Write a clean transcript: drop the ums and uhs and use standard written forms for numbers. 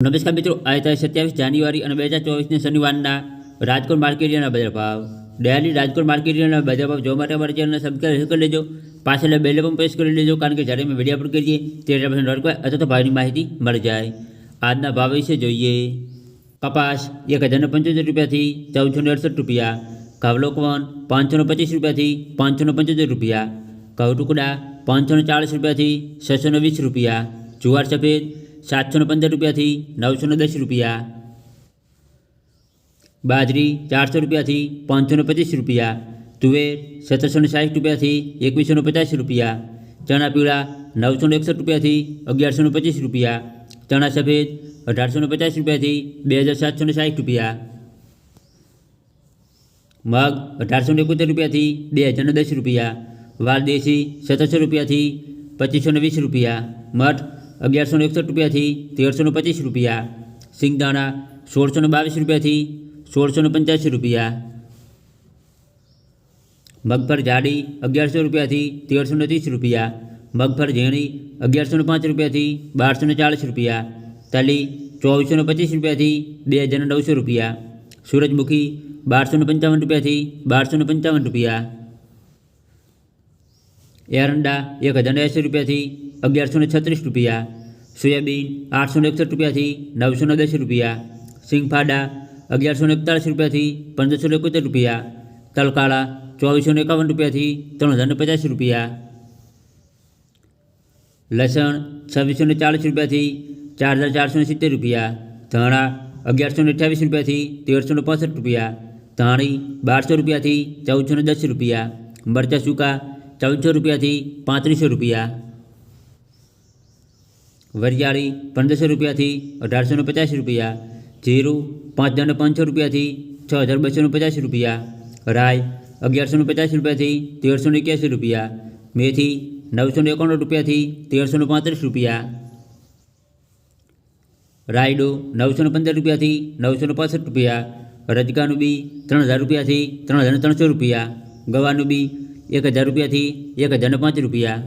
નમસ્કાર મિત્રો, આજે તારીખ 27 જાન્યુઆરી અને 2024 શનિવારના રાજકોટ માર્કેટના બજાર ભાવ. ડેલી રાજકોટ માર્કેટના બજાર ભાવ જોવા માટે અમારી ચેનલને સબસ્ક્રાઈબ કરી લેજો. પાછળ બેલ પણ પ્રેસ કરી લેજો, કારણ કે જ્યારે અમે વિડીયો અપલોડ કરીએ ત્યારે આપણે નોટિફિકેશન અથવા તો ભાવની માહિતી મળી જાય. આજના ભાવ વિશે જોઈએ. કપાસ 1075 રૂપિયાથી 1468 રૂપિયા. ઘઉં લોકવન 525 રૂપિયાથી 575 રૂપિયા. ઘઉં ટુકડા 540 રૂપિયાથી 620 રૂપિયા. જુવાર સફેદ 715 રૂપિયાથી 910 રૂપિયા. બાજરી 400 રૂપિયાથી 525 રૂપિયા. તુવેર 1760 રૂપિયાથી 2150 રૂપિયા. ચણા પીળા 961 રૂપિયાથી 1125 રૂપિયા. ચણા સફેદ 1850 રૂપિયાથી 2760 રૂપિયા. મગ 1871 રૂપિયાથી 2010 રૂપિયા. વાલ દેશી 1700 રૂપિયાથી 2520 રૂપિયા. મઠ 1161 રૂપિયાથી 1325 રૂપિયા. સિંગદાણા 1622 રૂપિયાથી 1685 રૂપિયા. મગફળ જાડી 1100 રૂપિયાથી 1330 રૂપિયા. મગફળ ઝીણી 1105 રૂપિયાથી 1240 રૂપિયા. તલી 2425 રૂપિયાથી 2900 રૂપિયા. સૂરજમુખી 1255 રૂપિયાથી 1255 રૂપિયા. એરંડા 1080 રૂપિયાથી 1136 રૂપિયા. સોયાબીન 861 રૂપિયાથી 910 રૂપિયા. સિંગફાડા 1141 રૂપિયાથી 1571 રૂપિયા. તલકાળા 2451 રૂપિયાથી 3050 રૂપિયા. લસણ 2640 રૂપિયાથી 4470 રૂપિયા. ધાણા 1128 રૂપિયાથી 1365 રૂપિયા. ધાણી 1200 રૂપિયાથી 1410 રૂપિયા. મરચાં સૂકા 1400 રૂપિયાથી 3500 રૂપિયા. વરિયાળી 1500 રૂપિયાથી 1850 રૂપિયા. જીરું 5500 રૂપિયાથી 6250 રૂપિયા. રાઈ 1150 રૂપિયાથી 1381 રૂપિયા. મેથી 991 રૂપિયાથી 1335 રૂપિયા. રાયડો 915 રૂપિયાથી 965 રૂપિયા. રજકાનું બી 3000 રૂપિયાથી 3300 રૂપિયા. ગવાનું બી 1000 રૂપિયાથી 1005 રૂપિયા.